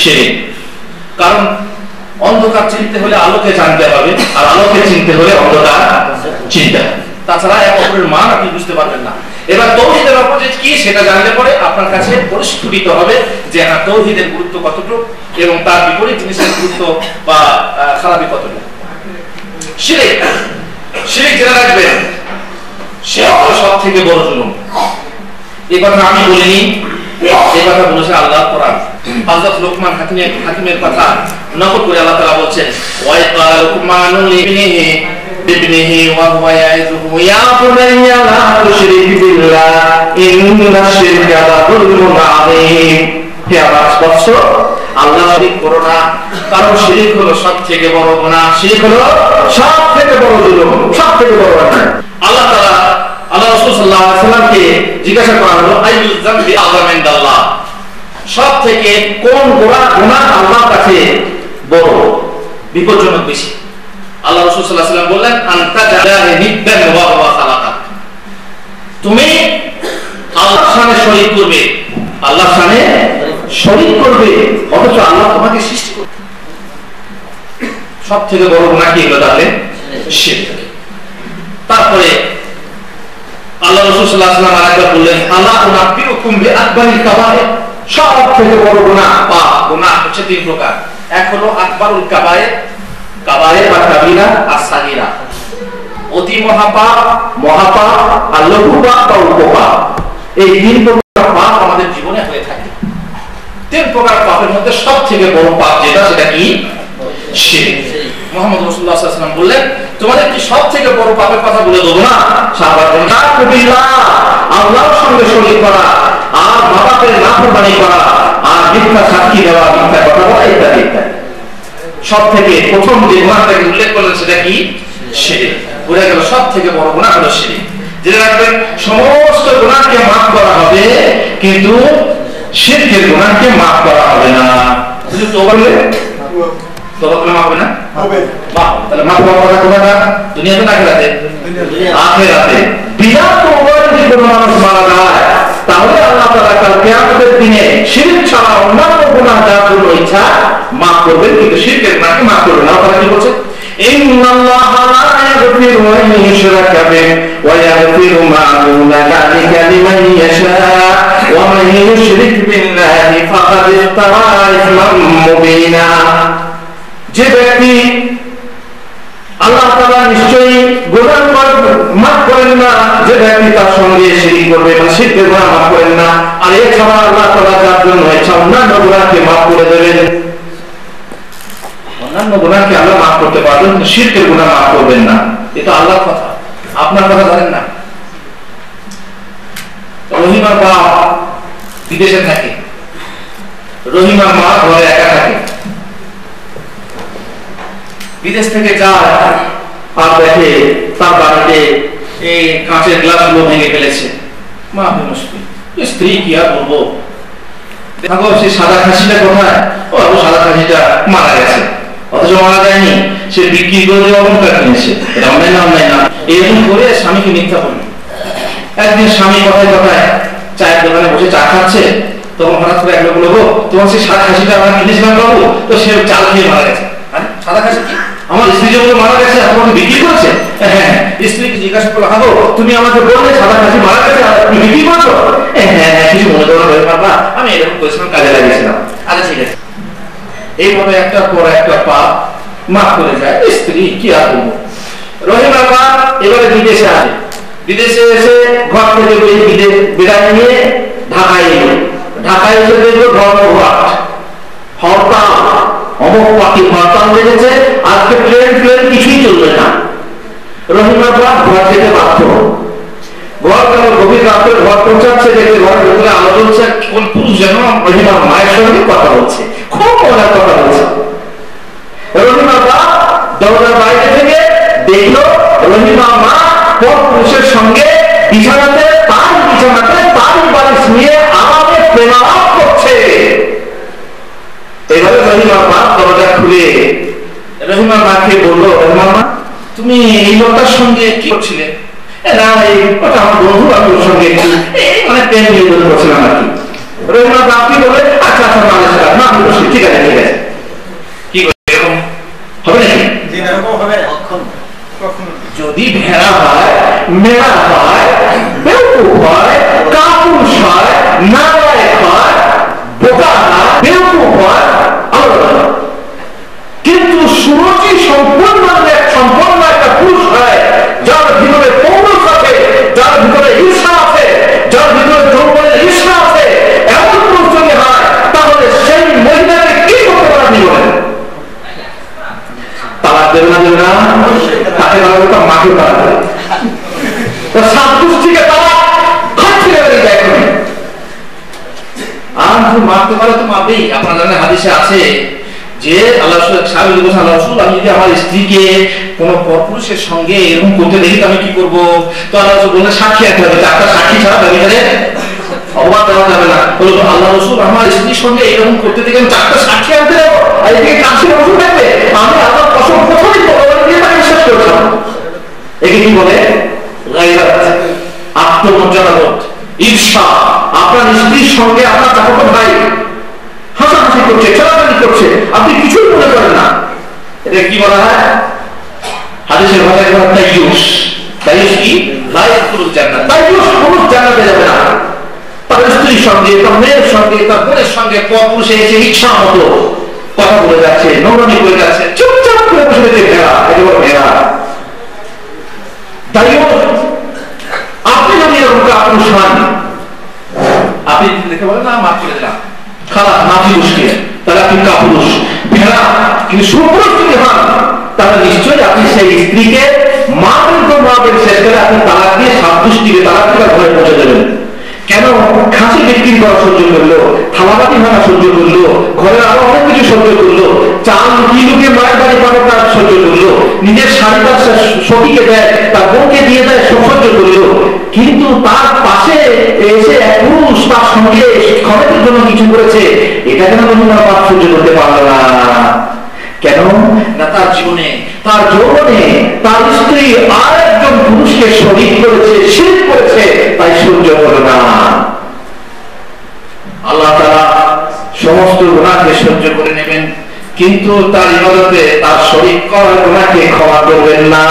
শিরক। কারণ অন্ধকার চিনতে হলে আলোকে জানতে হবে, আর আলোকে চিনতে হলে অন্ধকার চিনতে হবে, তাছাড়া এক অপরের মান আপনি বুঝতে পারবেন না। এবার তাওহীদের অপোজিট কি সেটা জানলে পরে আপনার কাছে পরিস্ফুটিত হবে যে হ্যাঁ তাওহীদের গুরুত্ব কতটুকু এবং তার বিপরীত জিনিসের গুরুত্ব বা খারাপই কতটুকু। শিরক, শিরক জেনে রাখবেন, শিরক হলো সবথেকে বড় জুলুম। এই কথা আমি বলিনি, এই কথা বলেছে আল্লাহর কোরআন। হযরত লোকমান হাকিমের কথা নকল করে আল্লাহ তাআলা বলছেন, ওয়া ক্বালা লুকমানু লিবনিহি বিবনিহি ওয়া হুয়া ইয়াইযুহু ইয়া বুনাইয়া লা তুশরিক বিল্লাহ ইন্নাশ শিরকা লাযুলমুন আযীম। হে আমার বৎস, আল্লাহ শরীক করো না, কারণ শিরক হলো সবথেকে বড় গুনাহ, শিরক হলো সবথেকে বড় জুলুম, সবথেকে বড় অন্যায়। আল্লাহ তাআলা আল্লাহ রাসূল সাল্লাল্লাহু আলাইহি ওয়াসাল্লামকে জিজ্ঞাসা করা হলো, আইয়ুয যামবি আযম ইনদাল্লাহ, সবথেকে কোন গুনাহ আল্লাহর কাছে বড়, বিপজ্জনক বেশি? আল্লাহ রাসূল সাল্লাল্লাহু আলাইহি ওয়াসাল্লাম বললেন, আনতা জালাহি নিদ্দান ওয়া হুয়া খালাকাক, তুমি আল্লাহর সাথে শরীক করবে, আল্লাহর সাথে শরীক করবে অথচ আল্লাহ তোমাকে সৃষ্টি করেছে। সবথেকে বড় গুনাহ কি হলো তাহলে? শিরক। তারপরে আল্লাহ রাসূল সাল্লাল্লাহু আলাইহি ওয়াসাল্লাম আরেকবার বললেন, আলা উনাব্বিউকুম বিআকবারিল কাবায়ের, সবথেকে বড় গুনাহ পাপ, গুনাহ হচ্ছে তিন প্রকার। এক হলো আকবারুল কাবায়ের, কাবায়ের বা কাবীরা আর সাগীরা, অতি মহাপাপ, মহাপাপ আর লঘু পাপ বা উপপাপ। এই তিন প্রকার পাপ আমাদের জীবনে হয়ে থাকে। তিন প্রকার পাপের মধ্যে সবথেকে বড় পাপ যেটা, সেটা কি? শিরক। মুহাম্মদ রাসূলুল্লাহ সাল্লাল্লাহু আলাইহি ওয়াসাল্লাম বললেন, তোমাদের কি সবথেকে বড় পাপের কথা বলে দেব না? সাহাবারা বললেন, তাকবীরা, আল্লাহর সঙ্গে শরীক করা, আর বাবাকে নাফরমানি করা, আর মিথ্যা সাক্ষী দেওয়া, মিথ্যা কথা বলা, ইত্যাদি ইত্যাদি। সবথেকে প্রথম যে গুনাহটাকে উল্লেখ করলেন সেটা কি? শিরক। বুঝা গেল সবথেকে বড় গুনাহ হলো শিরক। জেনে রাখবেন, সমস্ত গুনাহকে maaf করা হবে, কিন্তু শিরকের গুনাহকে maaf করা হবে না। শুধু তওবা করলে তওবা করলে maaf হবে না? হবে। maaf, তাহলে maaf হওয়ার কথা কোথায়? দুনিয়াতে না আখিরাতে? আখিরাতে। বিনা তওবার যদি কোনো মানুষ মারা যায়, তাহলে আল্লাহ তাআলা কাল কিয়ামতের দিনে শিরক ছাড়া অন্যান্য গুনাহ যার জন্য ইচ্ছা maaf করবেন, কিন্তু শিরকের গুনাহকে maaf করবেন না। তাহলে কি বলছে? ইন্নাল্লাহা লা ইয়াগফিরু আন ইউশরাকা বিহি ওয়া ইয়াগফিরু মা দুনা যালিকা লিমান ইয়াশা ওয়া মান ইউশরিক বিল্লাহি ফাকাদ ইফতারা ইসমান মুবিনা। যে ব্যক্তি আল্লাহ তাআলা নিশ্চয়ই গুনাহ maaf করেন না, যে ব্যক্তি তার সঙ্গে শিরক করবে বা শিরকের গুনাহ maaf করেন না, আর এছাড়া আল্লাহ তাআলা যার জন্য ইচ্ছা অন্যান্য গুনাহকে maaf করে দেবেন। অন্যান্য গুনাহকে আল্লাহ maaf করতে পারবেন, কিন্তু শিরকের গুনাহ maaf করবেন না। এটা আল্লাহর কথা, আপনার কথা জানেন না। রহিমার বাপ বিদেশে থাকে, রহিমার মা ঘরে একা থাকে। বিদেশ থেকে যায় আর দেখে তার বাড়িতে এই কাঁচের গ্লাসগুলো ভেঙে ফেলেছে। মা মুশকিল, স্ত্রী কি আর বলবো, দেখো সেই সাদা খাসিটা কোথায়? ও সাদা খাসিটা মারা গেছে, অথচ মারা যায়নি, সে বিক্রি করে অলংকার কিনেছে। এটা অন্যায় না? অন্যায় না? এরকম করে স্বামীকে মিথ্যা বলল। একদিন স্বামী কথায় কথায় চায়ের দোকানে বসে চা খাচ্ছে, তখন হঠাৎ করে এক লোক বলবো, তোমার সেই সাদা খাসিটা আমরা কিনেছিলাম বাবু, তো সে চাল খেয়ে মারা গেছে। আরে সাদা খাসি কি? আমার স্ত্রী যেগুলো মারা গেছে তোমাকে বিক্রি করেছে? হ্যাঁ। স্ত্রীকে জিজ্ঞাসা করলো, হাগো তুমি আমাকে বললে সাদা খাসি মারা গেছে, তুমি বিক্রি করছো? হ্যাঁ, কিছু মনে করো হয়ে পারবা, আমি এরকম পরিশ্রম কাজে লাগিয়েছিলাম। আচ্ছা ঠিক আছে। এইভাবে একটার পর একটা পাপ মাফ করে যায় স্ত্রী, কি আর বলবো। রহিমার মা এবারে বিদেশে আসে, বিদেশে এসে ঘর থেকে বিদায় নিয়ে ঢাকায় এলো। ঢাকায় এসে দেখলো ধর্মঘট, হরতাল, অমক পাখি হরতাল লেগেছে, আজকে ট্রেন কিছুই চলবে না। রহিমার মা ঘর থেকে বাধ্য, ঘর গেল গভীর রাত্রে, ঘর পৌঁছাচ্ছে, দেখতে ঘরের ভেতরে আলো জ্বলছে, কোন পুরুষ যেন রহিমার মায়ের সঙ্গে কথা বলছে, খুব মজার কথা বলছে। রহিমার মা দরজার বাইরে থেকে দেখলো রহিমার মা কোন পুরুষের সঙ্গে বিছানাতে তার বালিশ নিয়ে আমাকে প্রেমালাপ করছে। এবারে রহিমার মা দরজা খুলে রহিমার মাকে বললো, রহিমার মা তুমি এই লোকটার সঙ্গে কি করছিলে? না ওটা আমার বন্ধু, আমি ওর সঙ্গে মানে প্রেম নিবেদন করছিলাম আর কি। রহিমা বাপকে বলে আচ্ছা আচ্ছা মালিশ কর না বসি ঠিক আছে ঠিক আছে কি করে এরকম হবে নাকি জি না এরকম হবে কখন যদি ভেড়া হয় মেলা হয় বেউকুফ হয় কাপুরুষ হয় নালায়েক হয় বোকা হয় বেউকুফ হয় আল্লাহ কিন্তু সুরুচি সম্পূর্ণ একটা পুরুষ হয় যার ভিতরে পৌরুষ আছে যার ভিতরে ঈর্ষা আছে যার ভিতরে যৌবনের ঈর্ষা আছে এমন পুরুষ যদি হয় তাহলে সেই মহিলাকে কি করতে পারে আপনি বলেন তালাক দেবে না দেবে না তাকে তালাকটা মাকে তালাক দেবে সাত গোষ্ঠীকে তালাক ঘর ছেড়ে বেরিয়ে যায় এখন আর যদি মারতে পারে তো মারবেই আপনার জানেন হাদিসে আছে যে আল্লাহ সাহেব আল্লাহ রাসূল আমি যদি আমার স্ত্রীকে কোনো পরপুরুষের সঙ্গে এরকম করতে দেখি আমি কি করব তো আল্লাহ রাসূল বললেন সাক্ষী আনতে হবে চারটা সাক্ষী ছাড়া ব্যভিচারে অবাক দেওয়া যাবে না বলল আল্লাহ রাসূল আমার স্ত্রীর সঙ্গে এরকম করতে দেখি আমি চারটা সাক্ষী আনতে দেবো আর এদিকে কাছে বসে থাকবে আমি আল্লাহ কসম প্রথমেই ভগবান দিয়ে তাকে বিশ্বাস করেছিলাম একে কি বলে গায়রাত আত্মমর্যাদাবোধ ঈর্ষা আপনার স্ত্রীর সঙ্গে আপনার চাকর ভাই হাসাহাসি করছে খেলাধুলি করছে আপনি কিছুই মনে করেন না এটা কি বলা হয় হাদিসের ভাষায় বলা হয় তাইয়ুস তাইয়ুস কি লা ইয়াদখুলুল জান্নাত তাইয়ুস পুরুষ জান্নাতে যাবে না তার স্ত্রীর সঙ্গে তার মেয়ের সঙ্গে তার বোনের সঙ্গে পরপুরুষে এসে ইচ্ছা মতো কথা বলে যাচ্ছে নোংরামি করে যাচ্ছে চুপচাপ করে বসে থেকে ভেড়া এটা বড় ভেড়া তাইয়ুস আপনি যদি এরকম কাপুরুষ হন আপনি দেখে বলেন না মাফ করে দিলাম খারাপ মাফি মুশকিল তাহলে আপনি কাপুরুষ ভেড়া কিন্তু সুপুরুষ যদি হন তাহলে নিশ্চয়ই আপনি সেই স্ত্রীকে মাপের শেষ করে আপনি তালাক দিয়ে সাত গোষ্ঠীকে তালাক দিয়ে ঘরে পৌঁছে দেবেন কেন খাসি বিক্রি করা সহ্য করলো থালাবাটি ভাঙা সহ্য করলো ঘরের আরো অনেক কিছু সহ্য করলো চাল কিলোকে মায়ের বাড়ি পাঠাটা সহ্য করলো নিজের শাড়িটা সখীকে দেয় তার বোনকে দিয়ে দেয় সব সহ্য করলো কিন্তু তার পাশে এসে এক পুরুষ তার সঙ্গে ক্ষমতার জন্য কিছু করেছে এটা কেন মহিলার পাপ সহ্য করতে পারলো না কেন না তার জীবনে তার যৌবনে তার স্ত্রী আর একজন পুরুষকে শরীক করেছে শিরক করেছে তাই সহ্য হলো না আল্লাহ তাআলা সমস্ত গুনাহকে সহ্য করে নেবেন কিন্তু তার ইবাদতে তার শরীক করার গুনাহকে ক্ষমা করবেন না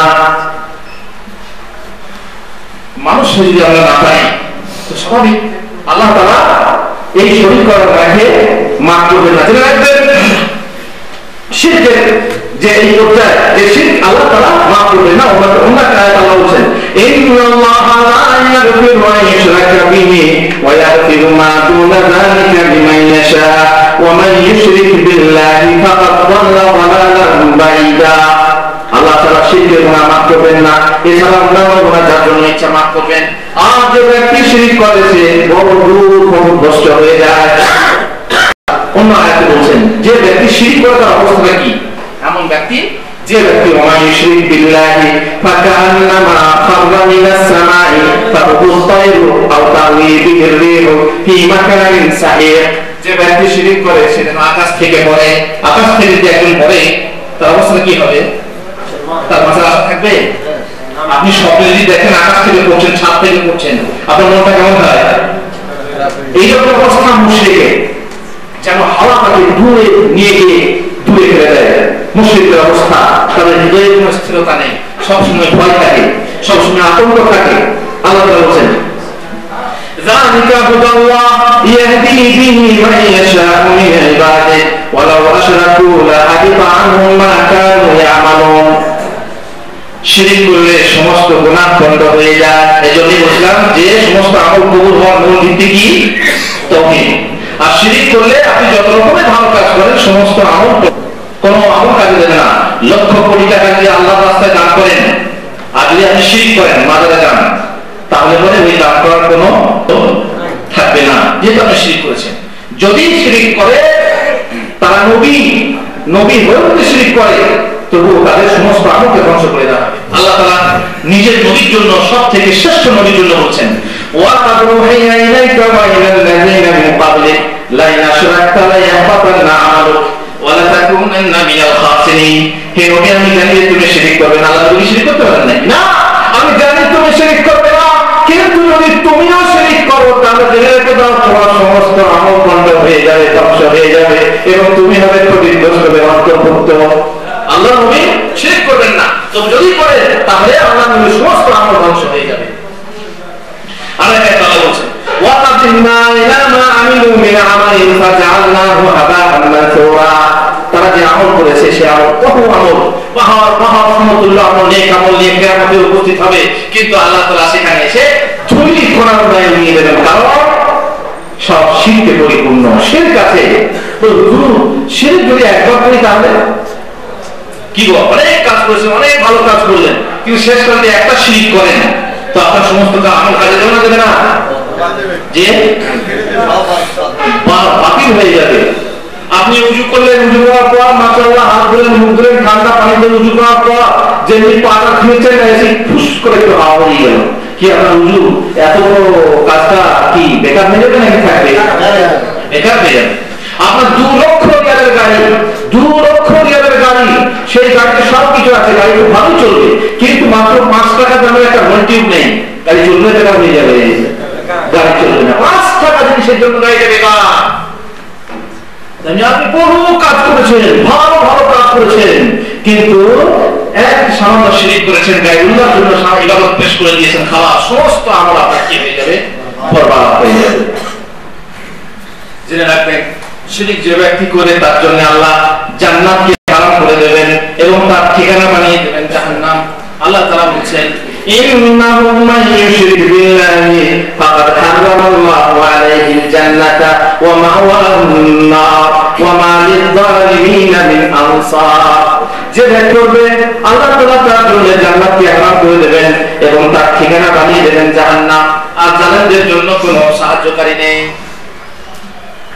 মানুষ যদি আমরা না পাই তো স্বাভাবিক আল্লাহ তাআলা এই শরীক করার গুনাহকে মাফ করবেন না জেনে রাখবেন শিরকের যে এই পর্যায়ে যে শিরক আল্লাহ তাআলা মাফ করবেন না অন্য আয়াত আল্লাহ বলেন ইন্নাল্লাহা লা ইয়াগফিরু আন ইউশরাকা বিহি ওয়া ইয়াগফিরু মা দুনা যালিকা লিমান ইয়াশা ওয়া মান ইউশরিক বিল্লাহি ফাকাদ দাল্লা দালালান বাঈদা আল্লাহ তাআলা শিরকের গুনাহ মাফ করবেন না এছাড়া অন্যান্য গুনাহ যার জন্য ইচ্ছা মাফ করবেন আর যে ব্যক্তি শিরক করেছে বড় দূর ভ্রষ্ট হয়ে যায় অন্য আয়াতে বলছেন যে ব্যক্তি শিরক করে তার অবস্থা কি এমন ব্যক্তি যে ব্যক্তি ওমাই শিরক বিল্লাহি ফাকান্নামা খাররা মিনাস সামাই ফাহুয়া তায়রু আও তাওয়ি বিহির রিহু ফি মাকানিন সাহিহ যে ব্যক্তি শিরক করে সে যেন আকাশ থেকে পড়ে আকাশ থেকে যদি একজন পড়ে তার অবস্থা কি হবে তার মাথায় আশা থাকবে আপনি স্বপ্নে যদি দেখেন আকাশ থেকে পড়ছেন ছাদ থেকে পড়ছেন আপনার মনটা কেমন হয় এইরকম অবস্থা মুশরিকের যেন হাওয়া তাকে দূরে নিয়ে গিয়ে দূরে ফেলে দেয় মুশরিকের অবস্থা তাদের হৃদয়ে কোনো স্থিরতা নেই সবসময় ভয় থাকে সবসময় আতঙ্ক থাকে আল্লাহ তাআলা বলেন যালিকা হুদাল্লাহ ইয়াহদি বিহি মান ইয়াশাউ মিন ইবাদিহি ওয়ালাউ আশরাকু লাহাবিতা আনহুম মা কানু ইয়ামালুন শিরক করলে সমস্ত গুনাহ বন্ধ হয়ে যায় এজন্য বললাম যে সমস্ত আমল কবুল হওয়ার মূল ভিত্তি কি তাওহীদ আর শিরক করলে আপনি যত রকমের ভালো কাজ করেন সমস্ত আমল কোনো আমল কাজে দেবে না লক্ষ কোটি টাকা দিয়ে আল্লাহর রাস্তায় দান করেন আর যদি আপনি শিরক করেন মাজারে যান তাহলে পরে ওই দান করার কোনো থাকবে না যেহেতু আপনি শিরক করেছেন যদি শিরক করে তারা নবী হয়েও যদি শিরক করে তবুও তাদের সমস্ত আমলকে ধ্বংস করে দেওয়া হবে আল্লাহ তাআলা নিজের নবীর জন্য সবথেকে শ্রেষ্ঠ নবীর জন্য বলছেন ওয়া তাবরুহিনা ইলাইকা ওয়া ইলাল লাযিনা মিন ক্বাবলিক লা ইয়াশরাকতা লা ইয়াহবাতান্না আমালুক ওয়া লা তাকুনান্না মিনাল খাসিরিন হে নবী আমি জানি তুমি শিরক করবে না আল্লাহ তুমি শিরক করতে পারেন না আমি জানি তুমি শিরক করবে না কিন্তু যদি তুমিও শিরক করো তাহলে জেনে রেখে দাও, তোমার সমস্ত আমল বন্ধ হয়ে যাবে, ধ্বংস হয়ে যাবে এবং তুমি হবে ক্ষতিগ্রস্ত অন্তর্ভুক্ত। আল্লাহ নবী শিরক করবেন না, তবে যদি করেন তাহলে আল্লাহ নবীর সমস্ত আমল ধ্বংস হয়ে যাবে। আর একটা কথা বলছেন ওয়াকাদিনা ইলা মা আমিলু মিন আমালিন ফাজআলনাহু হাবাআন মানসুরা। তারা যে আমল করেছে সে আমল বহু আমল, পাহাড় সমতুল্য আমল, নেক আমল নিয়ে কিয়ামতে উপস্থিত হবে, কিন্তু আল্লাহ তাআলা সেখানে এসে ধুলি করার দায় নিয়ে দেবেন, কারণ সব শিরকে পরিপূর্ণ। শিরক আছে তো শিরক যদি একবার করি তাহলে কি গো, অনেক কাজ করেছেন, অনেক ভালো কাজ করলেন, কিন্তু শেষ করতে একটা শিরক করেন তো আপনার সমস্ত আমল কাজে দেবে না, দেবে না, যে বাতিল হয়ে যাবে। আপনি উজু করলেন, উজু করার পর মাশাআল্লাহ হাত ধুলেন, মুখ ধুলেন, ঠান্ডা পানিতে উজু করার পর যেমনি পাটা খুঁজছেন এসে ফুস করে একটু হাওয়া হয়ে গেল, কি আপনার উজু এত বড় কাজটা কি বেকার হয়ে যাবে নাকি থাকবে? বেকার হয়ে যাবে। আপনার 2 লক্ষ রিয়ালের গাড়ি, 2 লক্ষ রিয়ালের গাড়ি, সেই গাড়িতে সব কিছু আছে, গাড়ি খুব ভালো চলবে, কিন্তু মাত্র 5 টাকা দামের একটা ভোল্টিউব নেই, গাড়ি চলবে, বেকার হয়ে যাবে, গাড়ি চলবে না। 5 টাকা জিনিসের জন্য গাড়িটা বেকার। আপনি বহু কাজ করেছেন, ভালো ভালো কাজ করেছেন, কিন্তু এক সামান্য শিরক করেছেন, গায়রুল্লাহর জন্য ইবাদত পেশ করে দিয়েছেন, খাওয়া সমস্ত আমল আপনার কি হয়ে যাবে, বরবাদ হয়ে যাবে। জেনে রাখবেন শিরক যে ব্যক্তি করে তার জন্য আল্লাহ জান্নাতকে হারাম করে দেবেন এবং তার ঠিকানা বানিয়ে দেবেন জাহান্নাম। আল্লাহ তাআলা বলেন ইন্নাহু মান ইউশরিক বিল্লাহি ফাকাদ হারামাল্লাহু আলাইহিল জান্নাতা ওয়া মাওয়াহুন নার ওয়া মা লিয-যালিমিনা মিন আনসার। যে ব্যক্তি করবে আল্লাহ তাআলা তার জন্য জান্নাতকে হারাম করে দেবেন এবং তার ঠিকানা বানিয়ে দেবেন জাহান্নাম, আর জালেমদের জন্য কোনো সাহায্যকারী নেই।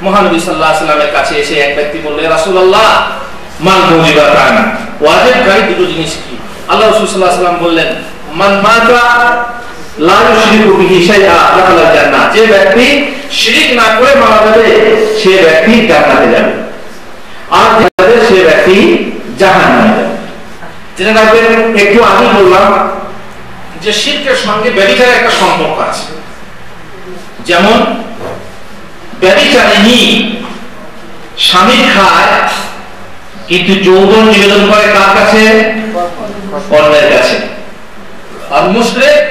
মহানবী সাল্লাল্লাহু আলাইহি ওয়াসাল্লামের কাছে এসে এক ব্যক্তি বললেন, রাসূলুল্লাহ মাল মুজিবাতান, ওয়াজিবকারী দুটো জিনিস কি? আল্লাহ রাসূল সাল্লাল্লাহু আলাইহি ওয়াসাল্লাম বললেন, মান মাতা লা ইউশরিকু বিহি শাইআ দাখালাল জান্নাহ। যে ব্যক্তি শিরক না করে মারা যাবে সে ব্যক্তি জান্নাতে যাবে, আর যে ব্যক্তি জাহান্নামে যাবে। জেনে রাখবেন, একটু আগে বললাম যে শিরকের সঙ্গে ব্যভিচারের একটা সম্পর্ক আছে। যেমন ব্যভিচারিণী স্বামী খায় কিন্তু যৌবন নিবেদন করে কার কাছে? অন্যের কাছে। আর মুশরিক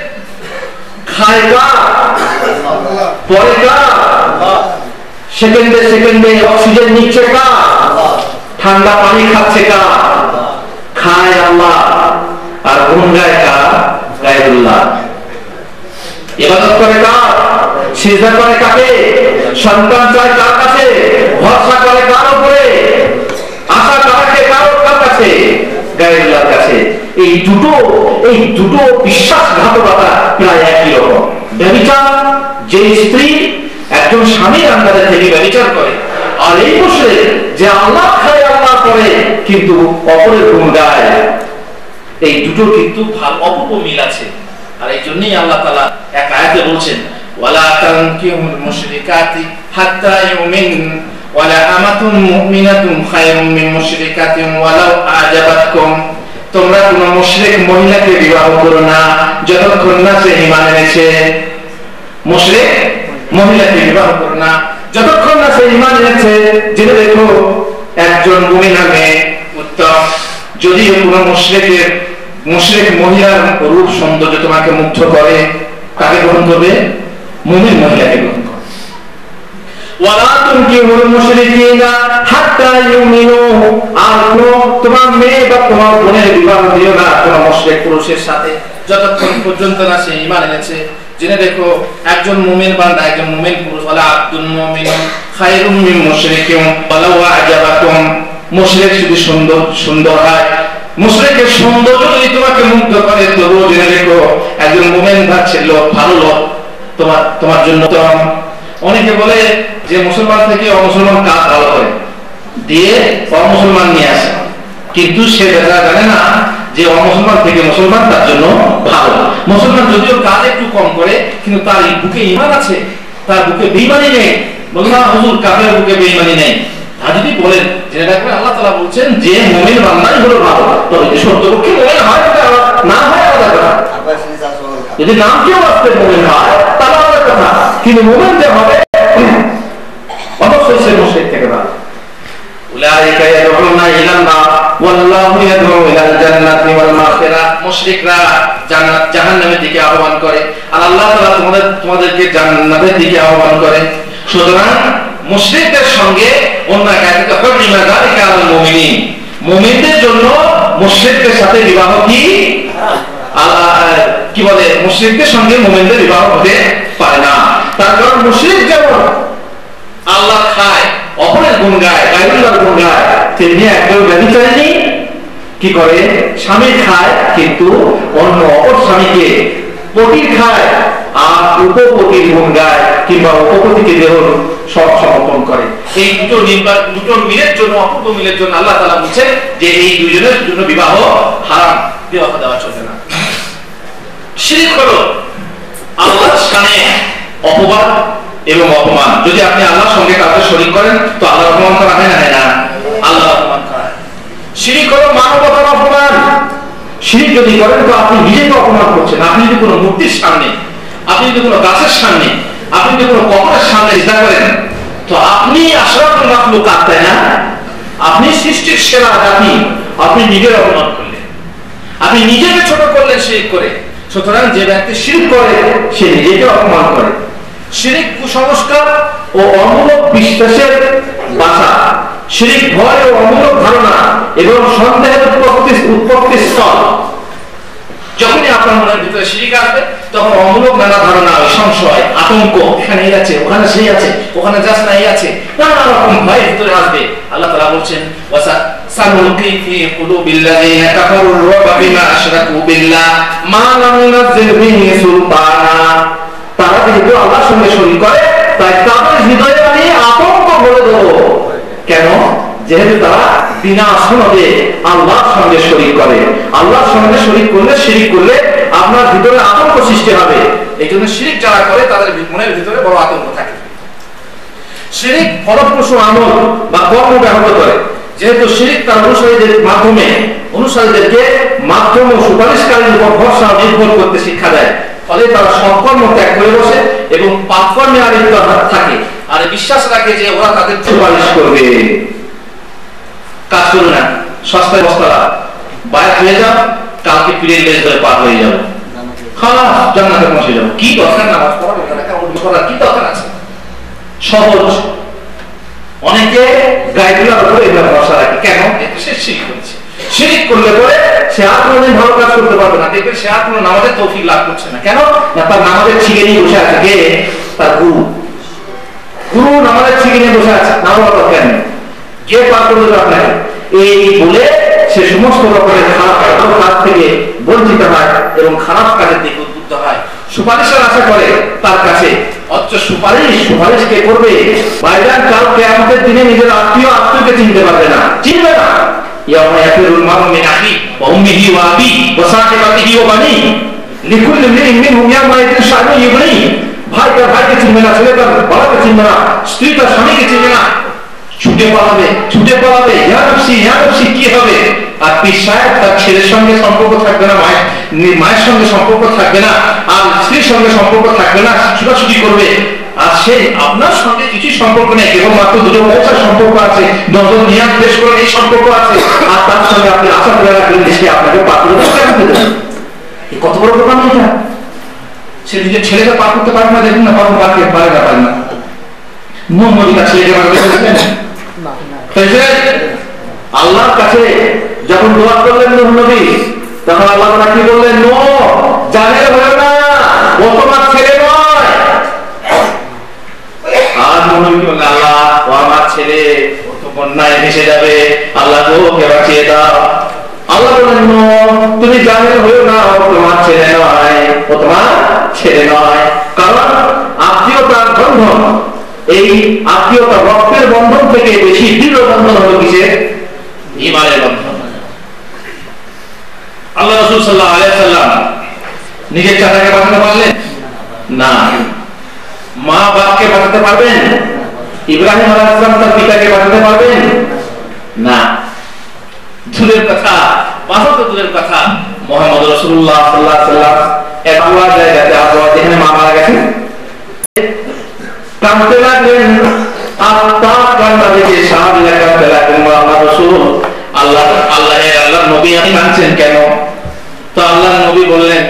খায় কার? পরে কার? সেকেন্ডে সেকেন্ডে অক্সিজেন নিচ্ছে কার? ঠান্ডা পানি খাচ্ছে কার? খায় আল্লাহ আর গুণ গায় কার? গায়রুল্লাহ। ইবাদত করে কার? সিজদা করে কাকে? সন্তান চায় কার কাছে? ভরসা করে কার উপরে? আশা করে কার কাছে? গায়রুল্লাহর কাছে। এই দুটো বিশ্বাসঘাতকতা প্রায় একই রকম। ব্যভিচার, যে স্ত্রী একজন স্বামীর আন্ডারে থেকে ব্যভিচার করে, আর এই মুশরিক যে আল্লাহ খায় আল্লাহ করে কিন্তু অপরের গুণ গায়, এই দুটো কিন্তু অপূর্ব মিল আছে। আর এই জন্যই আল্লাহ তাআলা এক আয়াতে বলছেন, ওয়ালা তানকিহুল মুশরিকাতি হাত্তা ইউমিন ওয়ালা আমাতুন মুমিনাতুন খায়রুম মিন মুশরিকাতিন ওয়ালাউ আজাবাতকুম। তোমরা কোন মুশরিক মহিলাকে বিবাহ করো না যতক্ষণ না সে ঈমান এনেছে। মুশরিক মহিলাকে বিবাহ করো না যতক্ষণ না সে ঈমান এনেছে। জেনে দেখো, একজন মুমিনা মেয়ে উত্তম, যদি কোন মুশরিক মহিলার রূপ সৌন্দর্য তোমাকে মুগ্ধ করে, কাকে গ্রহণ করবে? মুমিন মহিলাকে গ্রহণ করবে। ওয়ালা তুনকিহুল মুশরিকিনা হাত্তা ইউমিনু। আর তোমার মেয়ে বা তোমার বোনের বিবাহ দিও না কোন মুশরিক পুরুষের সাথে যতক্ষণ পর্যন্ত না সে ঈমান এনেছে। জেনে দেখো, একজন মুমিন বান্দা, একজন মুমিন পুরুষ, ওয়ালা আব্দুল মুমিনুন খায়রুম মিন মুশরিকিন ওয়ালাউ আজাবাকুম। মুশরিক যদি সুন্দর হয়, মুশরিকের সৌন্দর্য যদি তোমাকে মুগ্ধ করে, তবুও জেনে রেখো একজন মুমিন ছিল ভালো লোক তোমার জন্য। অনেকে বলে যে মুসলমান থেকে অমুসলমান কাজ ভালো করে দিয়ে অমুসলমান নিয়ে আসে, কিন্তু সে জানে না যে অমুসলমান থেকে মুসলমান তার জন্য ভালো। মুসলমান যদিও কাজ একটু কম করে কিন্তু তার বুকে ঈমান আছে, তার বুকে বেঈমানি নেই। বলনা হুজুর কাফের বুকে বেঈমানি নেই। তা যদি বলেন, জেনে রাখবেন আল্লাহ তাআলা বলছেন যে মুমিন বান্দাই হলো ভালো। তবে যদি সত্যপক্ষে মুমিন হয় না হয় আলাদা কথা, যদি নাম কেউ আসতে মুমিন হয় তাহলে আলাদা কথা, কিন্তু মুমিন যে হবে অবশ্যই সে মুশরিক থেকে ভালো। উলাইকা ইয়াদউনা ইলান নার ওয়াল্লাহু ইয়াদউ ইলাল জান্নাতি ওয়াল মাগফিরাহ। মুশরিকরা জান্নাত জাহান্নামের দিকে আহ্বান করে, আর আল্লাহ তাআলা তোমাদেরকে জান্নাতের দিকে আহ্বান করে। সুতরাং মুশরিকদের সঙ্গে অন্য কায়দাতে হুররিমা যালিকা আলাল মুমিনিন, মুমিনদের জন্য মুশরিকদের সাথে বিবাহ কি বলে, মুশরিকদের সঙ্গে মুমিনদের বিবাহ হতে পারে না। তার কারণ মুশরিক যেমন আল্লাহ খায়, অপরের গুণ গায়, গায়রুল্লাহর গুণ গায়, তেমনি একজন ব্যভিচারিণী কি করে, স্বামী খায় কিন্তু অন্য অপর স্বামীকে পতির খায় আর উপপতির গুণ গায় কিংবা উপপতিকে দেহ সব সমর্পণ করে। এই দুটো মিলের জন্য, অপূর্ব মিলের জন্য আল্লাহ তাআলা বলছেন যে এই দুইজনের জন্য বিবাহ হারাম, বিবাহ দেওয়া চলবে না। শিরক হলো আল্লাহর শানে অপবাদ এবং অপমান। যদি আপনি আল্লাহর সঙ্গে কাউকে শরীক করেন তো আল্লাহর অপমান করা হয় না, হয় না? আল্লাহর অপমান করা। শিরক হলো মানবতার অপমান। শিরক যদি করেন তো আপনি নিজেকে অপমান করছেন। আপনি যদি কোনো মূর্তির সামনে, আপনি যদি কোনো গাছের সামনে, আপনি যদি কোনো কবরের সামনে সিজদা করেন তো আপনি আশরাফুল মাখলুকাত, তাই না? আপনি সৃষ্টির সেরা জাতি, আপনি নিজের অপমান করলেন, আপনি নিজেকে ছোট করলেন শিরক করে। সুতরাং যে ব্যক্তি শিরক করে সে নিজেকে অপমান করে। শিরক কুসংস্কার ও অমূলক বিশ্বাসের বাসা, শিরক ভয় ও অমূলক ধারণা এবং সন্দেহের উৎপত্তি স্থল। যখনই আপনার মনের ভিতরে শিরক আসবে তখন অমূলক নানা ধারণা, সংশয়, আতঙ্ক, এখানে এই আছে, ওখানে সেই আছে, ওখানে যাস না এই আছে, নানা রকম ভয়ের ভিতরে আসবে। আল্লাহ তাআলা বলছেন ওয়াসা সানুলকি ফি কুলুবিল্লাযিনা কাফারুর রুবা বিমা আশরাকু বিল্লাহ মা লাম ইউনাজ্জিল বিহি সুলতানা। তারা যেহেতু আল্লাহর সঙ্গে শরীক করে তাই তাদের হৃদয়ে আমি আতঙ্ক ভরে দেব। কেন? যেহেতু তারা বিনা সনদে আল্লাহর সঙ্গে শরীক করে। আল্লাহর সঙ্গে শরীক করলে, শিরক করলে আপনার ভিতরে আতঙ্ক সৃষ্টি হবে। এই জন্য শিরক যারা করে তাদের মনের ভিতরে বড় আতঙ্ক থাকে। শিরক ফলপ্রসূ আমল বা কর্ম ব্যাহত করে। যেহেতু শিরক তার অনুসারীদেরকে মাধ্যম ও সুপারিশকারীর উপর ভরসা নির্ভর করতে শিক্ষা দেয়। ফলে তারা সৎকর্ম ত্যাগ করে বসে এবং পাপকর্মে আলিপ্ত থাকে আর বিশ্বাস রাখে যে ওরা তাদের সুপারিশ করবে। কাজ করবে না, সস্তায় বস্তা বায়াত হয়ে যাও, কালকে পীরের বেশ ধরে পার হয়ে যাবো, খালাস জান্নাতে পৌঁছে যাবো। কি দরকার নামাজ পড়া, কি দরকার আছে? সহজ। অনেকে গাইডগুলোর উপরে এভাবে ভরসা রাখে। কেন? সে শিরক করেছে। শিরক করলে পরে সে আর কোনোদিন ভালো কাজ করতে পারবে না। দেখবেন সে আর কোনো নামাজের তৌফিক লাভ করছে না। কেন? না, তার নামাজের ছিগে নিয়ে বসে আছে কে? তার গুরু। গুরু নামাজের ছিগে নিয়ে বসে আছে, নামাজ দরকার নেই, কে পার করে দেবে আপনাকে? এই বলে সে সমস্ত রকমের খারাপ কাজ থেকে বঞ্চিত হয় এবং খারাপ কাজের দিকে উদ্বুদ্ধ হয়। সুপারিশের আশা করে তার কাছে, অথচ সুপারিশ কে করবে? বাইরান কাল কিয়ামতের দিনে নিজের আত্মীয়কে চিনতে পারবে না, চিনবে না। ইয়াউমা ইয়াফিরুল মারউ মিন আখি ওয়া উম্মিহি ওয়া আবি ওয়া সাহিবাতিহি ওয়া বানি লিকুল্লি ইমরিইন মিনহুম ইয়াউমা ইয়াতিন শা'নুন ইউগনি। ভাই তার ভাইকে চিনবে না, ছেলে তার বাবাকে চিনবে না, স্ত্রী তার স্বামীকে চিনবে না, ছুটে পালাবে ইয়া নফসি কি হবে? আর পীর সাহেব তার ছেলের সঙ্গে সম্পর্ক থাকবে না, মায়ের সঙ্গে সম্পর্ক থাকবে না, আর স্ত্রীর সঙ্গে সম্পর্ক থাকবে না, ছুটাছুটি করবে। আর সে আপনার সঙ্গে কিছু সম্পর্ক নেই, কেবলমাত্র দুটো পয়সার সম্পর্ক আছে, নজর নিয়াজ পেশ করে এই সম্পর্ক আছে, আর তার সঙ্গে আপনি আশা করে রাখবেন সে আপনাকে পাত্র দেবে। কত বড় প্রমাণ এটা! সে নিজের ছেলেকে পার করতে পারে না, দেখুন না, পারে না। মুহাম্মদীরা ছেলেকে পার করতে পারবেন না। আল্লাহর কাছে যখন দোয়া করলেন নবী, তখন আল্লাহ কি বললেন? জাহেল হলো না, ও তোমার ছেলে নয়। আর নবী বললেন, আল্লাহ ও আমার ছেলে, ও তো বন্যায় ভেসে যাবে, আল্লাহ ওকে বাঁচিয়ে দাও। আল্লাহ বললেন, তুমি জাহেল হলো না, ও তোমার ছেলে নয়, ও তোমার ছেলে নয়। কারণ আত্মীয়তার বন্ধন, এই আত্মীয়তা রক্তের বন্ধন থেকে বেশি দৃঢ় বন্ধন হলো কিসের? ঈমানের বন্ধন। আল্লাহ রাসূল সাল্লাল্লাহু আলাইহি ওয়াসাল্লাম নিজের চাচাকে বাঁচাতে পারলেন না? মা বাপকে বাঁচাতে পারবেন? ইব্রাহিম আলাইহিস সালাম তার পিতাকে বাঁচাতে পারবেন না? দূরের কথা, বাঁচাতে দূরের কথা, মুহাম্মদ রাসূলুল্লাহ সাল্লাল্লাহু আলাইহি ওয়াসাল্লাম এক জায়গাতে আবওয়া, যেখানে মা মারা গেছেন, কাঁদতে লাগলেন, আর তার বান্দাদেরকে সাহায্য করতে লাগলেন, আল্লাহ রাসূল, আল্লাহ নবী আপনি কাঁদছেন কেন? তো আল্লাহর নবী বললেন,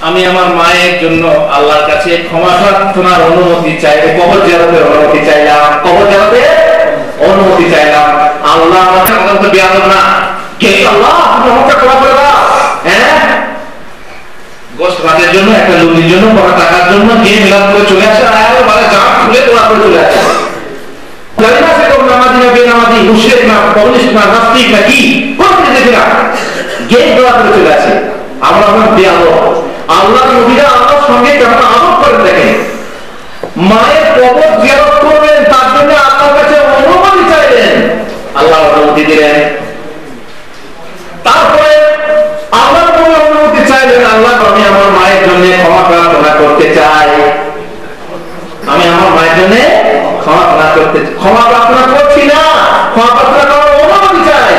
আমি আমার মায়ের জন্য আল্লাহর কাছে ক্ষমা প্রার্থনার অনুমতি চাই, কবর জিয়ারতের অনুমতি চাইলাম, কবর জিয়ারতের অনুমতি চাইলাম। আল্লাহ আমাকে কথা বেয়াদব না, কে আল্লাহ আপনি আমাকে ক্ষমা করে দাও, হ্যাঁ গোশত ভাতের জন্য, একটা লুঙ্গির জন্য, কটা টাকার জন্য গিয়ে মিলাদ করে চলে আসে, আর বারে জামা খুলে দোয়া করে চলে আসে। জানি না সে কোন নামাজি না বেনামাজি, মুশরিক না, কমিউনিস্ট না, নাস্তিক না, কি কোন জিনিস না, গিয়ে দোয়া করে চলে আসে। আমরা আমরা বেয়াদব। আল্লাহর নবীরা আল্লাহর সঙ্গে কেমন আদব করে দেখেন, মায়ের কবর জিয়ারত করবেন, তার জন্য আল্লাহর কাছে অনুমতি চাইলেন, আল্লাহ অনুমতি দিলেন। তারপরে আল্লাহর নবী অনুমতি চাইলেন, আল্লাহ আমি আমার মায়ের জন্য ক্ষমা প্রার্থনা করতে চাই, আমি আমার মায়ের জন্য ক্ষমা প্রার্থনা করছি না, ক্ষমা প্রার্থনা করার অনুমতি চাই।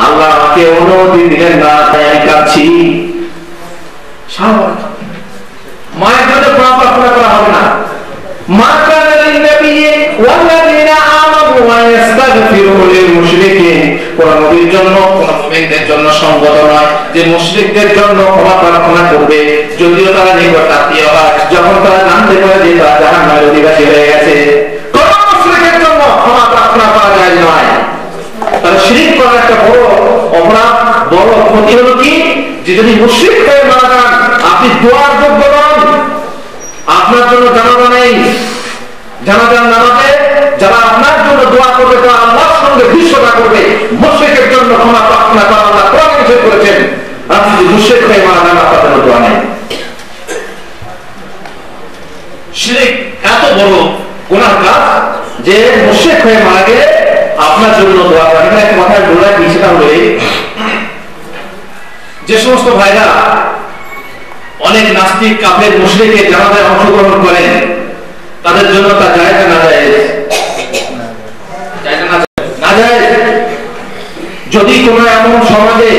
আল্লাহ আমাকে অনুমতি দিলেন না, তাই আমি কাঁদছি। মায়ের জন্য ক্ষমা প্রার্থনা করা হবে না। মা কানা লিন-নবী ওয়াল্লাযীনা আমানু ওয়া ইস্তাগফিরু লিল-মুশরিকিন, কোন নবীর জন্য, কোন মুমিনদের জন্য সঙ্গত নয় যে মুশরিকদের জন্য ক্ষমা প্রার্থনা করবে, যদিও তারা নিকটাত্মীয় হয়, যখন তারা জানতে পারে যে তারা জাহান্নামের অধিবাসী হয়ে গেছে। কোন মুশরিকের জন্য ক্ষমা প্রার্থনা করা যায় নয়। তারা শিরক করার একটা বড় অপরাধ, বড় ক্ষতি হলো কি, যে যদি মুশরিক হয়ে মারা যান, আপনি দোয়ার যোগ্য নন, আপনার জন্য জানাজা নেই। জানাজার নামাজে যারা আপনার জন্য দোয়া করবে, তারা আল্লাহর সঙ্গে বিশ্বটা করবে। মুশরিকের জন্য ক্ষমা প্রার্থনা করা আল্লাহ কোরআনে নিষেধ করেছেন। আপনি যদি মুশরিক হয়ে মারা যান, আপনার জন্য দোয়া নেই। শিরক এত বড় গুনাহ কাজ যে মুশরিক হয়ে মারা গেলে আপনার জন্য দোয়া করে। এখানে একটা কথা বলে রাখি, সেটা হলো যে সমস্ত ভাইরা অনেক নাস্তিক কাফের মুশরিকের জানাজায় অংশগ্রহণ করেন, তাদের জন্য তা জায়েজ না জায়েজ? না জায়েজ। যদি কোনো এমন সমাজে,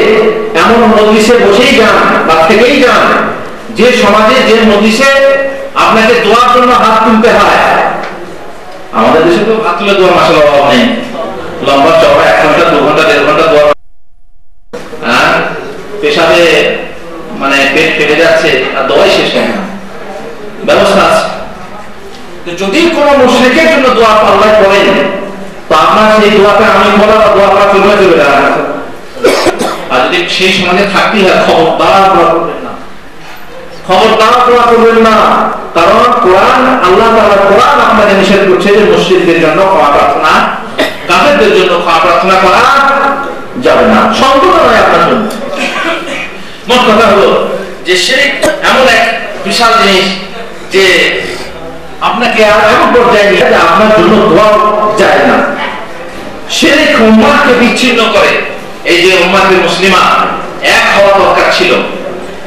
এমন মজলিসে বসেই যান বা থেকেই যান, যে সমাজে, যে মজলিসে আপনাকে দোয়ার জন্য হাত তুলতে হয়, আমাদের দেশে তো হাত তুলে দোয়া মাশাআল্লাহ অভাব নেই, লম্বা চওড়া 1 ঘন্টা 2 ঘন্টা 1.5 ঘন্টা দোয়া, হ্যাঁ পেশাবে মানে পেট ফেটে যাচ্ছে আর দোয়াই শেষ হয় না, ব্যবস্থা আছে। যদি কোন মুশরিকের জন্য দোয়া আল্লাহ করেন, তো আপনার সেই দোয়াটা আমি বলা বা দোয়া করা চলে যাবে না। আর যদি সেই সমাজে থাকতে হয়, খবরদার দোয়া করবেন না, খবরদার দোয়া করবেন না। কারণ কোরআন, আল্লাহ তাআলা কোরআন আপনাকে নিষেধ করছে যে মুশরিকদের জন্য ক্ষমা প্রার্থনা, কাফেরদের জন্য ক্ষমা প্রার্থনা করা যাবে না। সংকট নয় আপনার জন্য। মোট কথা হলো যে শিরক এমন এক বিশাল জিনিস যে আপনাকে এমন পর্যায়ে নিয়ে যায় আপনার জন্য দোয়া যায় না। শিরক উম্মাহকে বিচ্ছিন্ন করে। এই যে উম্মাতে মুসলিমা এক হওয়া দরকার ছিল,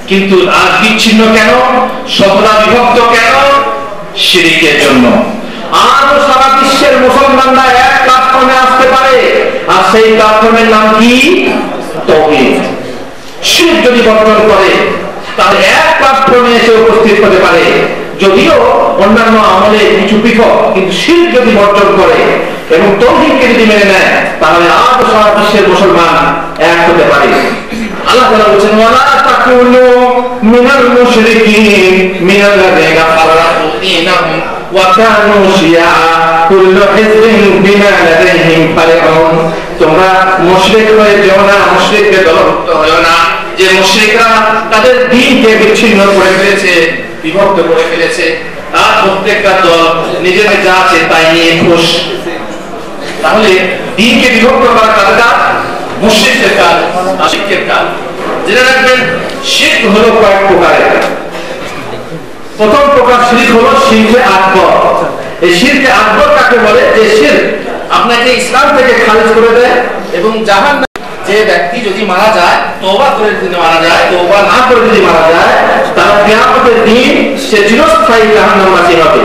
কিন্তু আজ বিচ্ছিন্ন কেন, শতটা বিভক্ত কেন? শিরকের জন্য। আজ সারা বিশ্বের মুসলমানরা এক প্ল্যাটফর্মে আসতে পারে, আর সেই প্ল্যাটফর্মের নাম কি? তাওহীদ। শিরক যদি বর্জন করে, তাহলে এক প্ল্যাটফর্মে এসে উপস্থিত হতে পারে, যদিও অন্যান্য আমলে কিছু পৃথক, কিন্তু শিরক যদি বর্জন করে এবং তাওহীদকে যদি মেনে নেয়, তাহলে আজ সারা বিশ্বের মুসলমান এক হতে পারে। আল্লাহ তাআলা বলেছেন, ওয়ালা তাকুনু মিনাল মুশরিকিন মিনাল্লাযিনা ফারাকু দীনাহুম ওয়া কানু শিয়া কুল্লু হিজবিন বিমা লাদাইহিম ফারিহুন। তোমরা মুশরিক হয়ে যেও না, মুশরিকদের দলভুক্ত হয়ো না, যে মুশরিকরা তাদের দ্বীনকে বিচ্ছিন্ন করে ফেলেছে, বিভক্ত করে ফেলেছে, আর প্রত্যেকটা দল নিজেদের যা আছে তাই নিয়ে খুশ। তাহলে দ্বীনকে বিভক্ত করা কাদের কাজ? মুশরিকদের কাজ, শিরকের কাজ। জেনে রাখবেন, শিরক হলো কয়েক প্রকারের। প্রথম প্রকার শিরক হলো শিরকে আকবর। এই শিরকে আকবর কাকে বলে? যে শিরক আপনাকে ইসলাম থেকে খারিজ করে দেয় এবং জাহান্নামে। যে ব্যক্তি যদি মারা যায়, তওবা করে যদি মারা যায়, তওবা না করে যদি মারা যায়, তার কিয়ামতের দিন সে চিরস্থায়ী জাহান্নামবাসী হবে।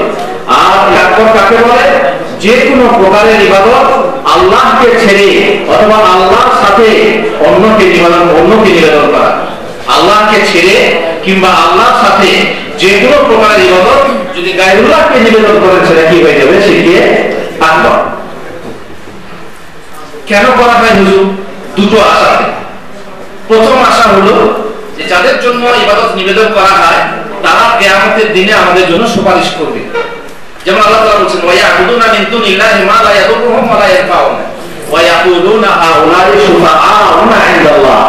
আর আকবর কাকে বলে? যে কোনো প্রকারের ইবাদত আল্লাহকে ছেড়ে অথবা আল্লাহর সাথে অন্যকে নিবেদন করা। আল্লাহকে ছেড়ে কিংবা আল্লাহর সাথে যে কোনো প্রকারের ইবাদত যদি গায়রুল্লাহকে নিবেদন করেন, সেটা কি হয়ে যাবে? শিরকে আকবর। কেন করা হয় হুজুর? দুটো আশা। প্রথম আশা হলো যে যাদের জন্য ইবাদত নিবেদন করা হয় তারা কিয়ামতের দিনে আমাদের জন্য সুপারিশ করবে। যেমন আল্লাহ তাআলা বলেছেন ওয়া ইয়াবুদুনা মিন দুনিল্লাহি মা লা ইয়াদুররুহুম ওয়া লা ইয়ানফাউহুম ওয়া ইয়াকুলুনা হাউলাই শুফাআউনা ইনদাল্লাহ।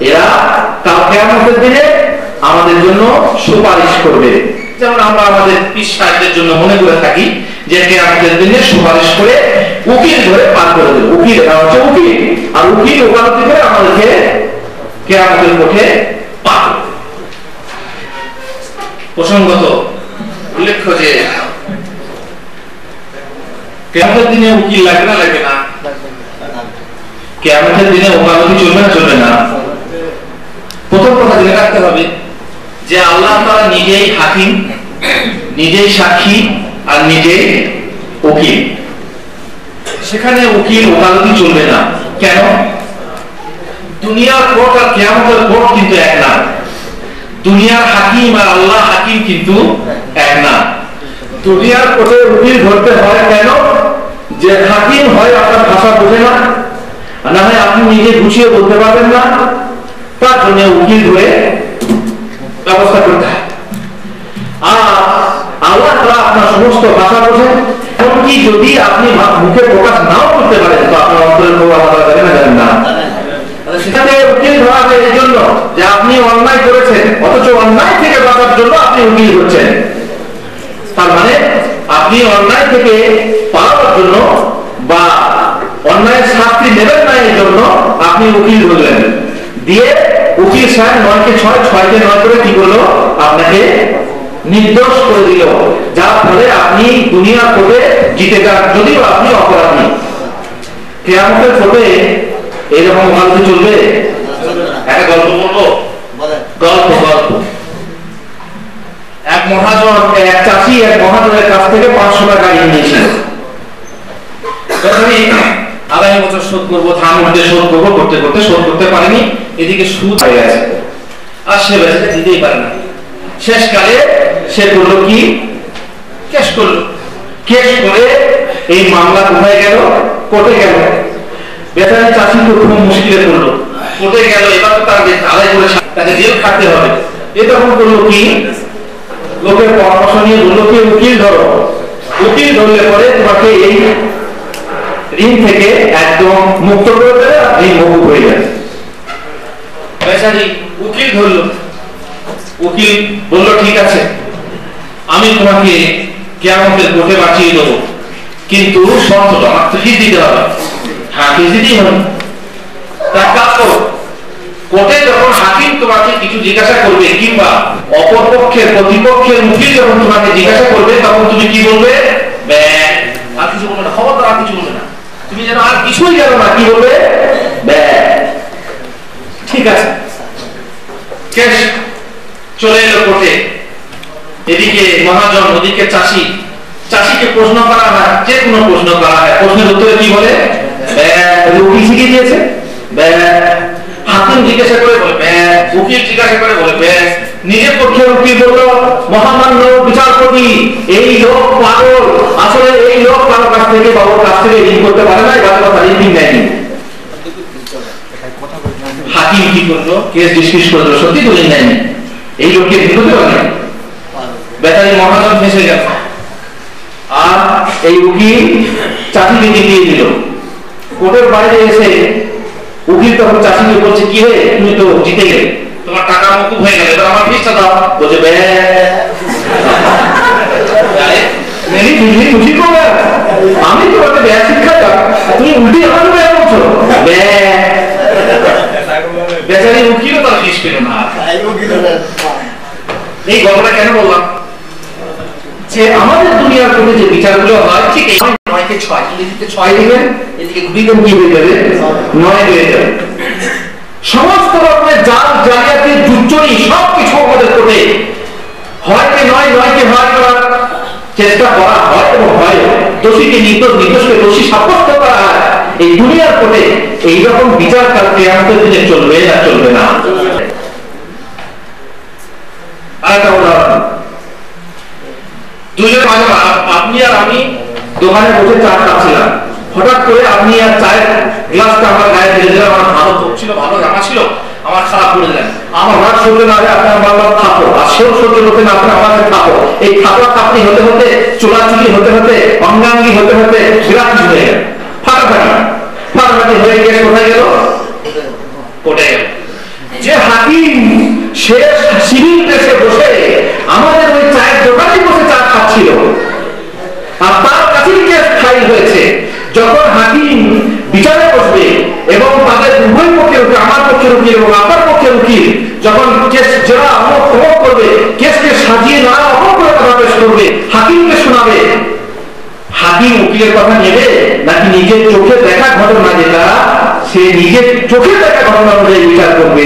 এরা কাল কিয়ামতের দিনে আমাদের জন্য সুপারিশ করবে। যেমন আমরা আমাদের পীর সাহেবদের জন্য মনে করে থাকি যে কিয়ামতের দিনে সুপারিশ করে উকিল ধরে পার করে দেবে। উকিল হচ্ছে উকিল, আর উকিল ওকালতি করে আমাদেরকে কিয়ামতের মুখে পার করবে। প্রসঙ্গত উল্লেখ্য যে কিয়ামতের দিনে উকিল লাগবে না লাগে না? কিয়ামতের দিনে ওকালতি চলবে না চলবে না? প্রথম কথা জেনে রাখতে হবে যে আল্লাহ তাআলা নিজেই হাকিম, নিজেই সাক্ষী আর নিজেই উকিল। সেখানে উকিল ওকালতি চলবে না। কেন? দুনিয়ার কোর্ট আর কিয়ামতের কোর্ট কিন্তু এক না। দুনিয়ার হাকিম আর আল্লাহ হাকিম কিন্তু এক না। দুনিয়ার কোর্টে উকিল ধরতে হয় কেন? যে হাকিম হয় আপনার ভাষা বোঝে না, না হয় আপনি নিজে গুছিয়ে বলতে পারবেন না, তার জন্য উকিল ধরে ব্যবস্থা করতে হয়। আর আল্লাহ তাআলা আপনার সমস্ত ভাষা বোঝেন, এমনকি যদি আপনি মুখে প্রকাশ নাও করতে পারেন তো আপনার অন্তরের খবর আল্লাহ জানেন না জানেন না? সেখানে উকিল ধরা হয় এই জন্য যে আপনি অন্যায় করেছেন, অথচ অন্যায় থেকে বাঁচার জন্য আপনি উকিল হচ্ছেন। তার মানে আপনি অন্যায় থেকে পালানোর জন্য বা অন্যায়ের শাস্তি নেবেন না এই জন্য আপনি উকিল ধরলেন, দিয়ে উকিল সাহেব 9 কে 6 6 কে 9 করে কি করলো? আপনাকে নির্দোষ করে দিল, যার ফলে আপনি দুনিয়ার কোর্টে জিতে যান যদিও আপনি অপরাধী। কিয়ামতের কোর্টে এইরকম ওকালতি চলবে? একটা গল্প বলবো। গল্প এক মহাজন, এক চাষি এক মহাজনের কাছ থেকে 500 টাকা ঋণ নিয়েছিল। আগামী বছর শোধ করবো, ধান উঠে শোধ করবো, করতে করতে শোধ করতে পারেনি, এদিকে সুদ হয়ে গেছে আর সে বেচারা দিতেই পারে না। শেষকালে সে করলো কি? কেস করলো। কেস করে এই মামলা কোথায় গেল? কোর্টে গেল। বেচারি চাষি তো খুব মুশকিলে পড়লো, কোর্টে গেল। এবার তো তার আদায় করে তাকে জেল খাটতে হবে। এ তখন করলো কি? লোকের পরামর্শ নিয়ে বললো কি উকিল ধরো। উকিল ধরলে পরে তোমাকে এই ঋণ থেকে একদম মুক্ত করে দেবে, ঋণ মকুব হয়ে যাবে। বেচারি উকিল ধরলো। উকিল বলল ঠিক আছে, আমি তোমাকে কিয়ামতের কোর্টে বাঁচিয়ে দেবো, কিন্তু শর্তটা আমার তো ফিস দিতে হবে। হ্যাঁ, ফিস দিতেই হবে। তার কাজ করো, কোর্টে যখন হাকিম তোমাকে কিছু জিজ্ঞাসা করবে কিংবা অপর পক্ষের প্রতিপক্ষের উকিল যখন তোমাকে জিজ্ঞাসা করবে তখন তুমি কি বলবে? আর কিছু বলবে না, খবরদার আর কিছু বলবে না। তুমি যেন আর কিছুই জানো না, কি বলবে? ঠিক আছে। কেস চলে এলো কোর্টে। এদিকে মহাজন, ওদিকে চাষি। চাষিকে প্রশ্ন করা হয়, যে কোনো প্রশ্ন করা হয়, প্রশ্নের উত্তরে কি বলে? উকিল শিখিয়ে দিয়েছে। হাকিম জিজ্ঞাসা করে বলে, উকিল জিজ্ঞাসা করে বলে। নিজের পক্ষে উকিল বলল, মহামান্য বিচারপতি, এই লোক পাগল, আসলে এই লোক কারো কাছ থেকে বাবুর কাছ থেকে ঋণ করতে পারে না, এবার কথা ঋণ নেয়নি। হাকিম কি করলো? কেস ডিসমিস করলো, সত্যি তো ঋণ নেয়নি, এই লোককে ঋণ করতে পারে না। বেচারি মহাজন ফেঁসে গেল। আর এই উকিল চাষিকে দিয়ে দিল। কোর্টের বাইরে এসে উকিল তখন চাষিকে বলছে, কি রে, তুমি তো জিতে গেলে, তোমার টাকা মকুব হয়ে গেল, এবার আমার ফিসটা দাও। বলছে আমি তোমাকে ব্যয় শিক্ষা দাও, তুমি উল্টে আমার ব্যয় বলছো। বেচারি উকিলও তার ফিস পেল না। এই গল্পটা কেন বললাম? যে আমাদের দুনিয়ার কোর্টে যে বিচারগুলো হয় ঠিক 9 কে 6, এদিকে 6 দিবেন, এদিকে ঘুরিবেন, কি হয়ে যাবে? 9 হয়ে যাবে। সমস্ত রকমের জাল জালিয়াতি জুচ্চুরি সবকিছু আমাদের কোর্টে হয় কে 9 কে হয় করার চেষ্টা করা হয় এবং হয়। দোষীকে নির্দোষ, নির্দোষকে দোষী সাব্যস্ত করা হয়। এই দুনিয়ার কোর্টে এইরকম বিচার কাল কিয়ামতের দিনে চলবে না চলবে না? আরেকটা উদাহরণ, দুজন মাঝে আপনি আর আমি দোকানে বসে চা খাচ্ছিলাম, হঠাৎ করে আপনি আর চায়ের গ্লাসটা আমার গায়ে ফেলে দিলেন, আমার ভালো ছিল, ভালো জামা ছিল, আমার খারাপ করে দিলেন। আমার রাগ সহ্য না হলে আপনার বারবার থাকো, আর সেও সহ্য করতে না আপনি আমাকে থাকো। এই থাকা থাপড়ি হতে হতে, চোলাচুলি হতে হতে, অঙ্গাঙ্গি হতে হতে বিরাট কিছু হয়ে গেল, ফাটাফাটি হয়ে গিয়ে কোথায় গেল? কোটে গেল। যে হাকিম সে সিভিল ড্রেসে বসে আমাদের ওই চায়ের দোকানে বসে চা খাচ্ছিল, আর তার কাছেই কেস ফাইল হয়েছে। যখন হাকিম বিচারে বসবে এবং তাদের উভয় পক্ষের উকিল, আমার পক্ষের উকিল এবং আপনার পক্ষের উকিল, যখন কেস যারা অমক তমক করবে, কেসকে সাজিয়ে নানা রকম করে কথা পেশ করবে, হাকিমকে শোনাবে, হাকিম উকিলের কথা নেবে নাকি নিজের চোখে দেখা ঘটনা যেটা সে নিজের চোখে দেখা ঘটনা অনুযায়ী বিচার করবে?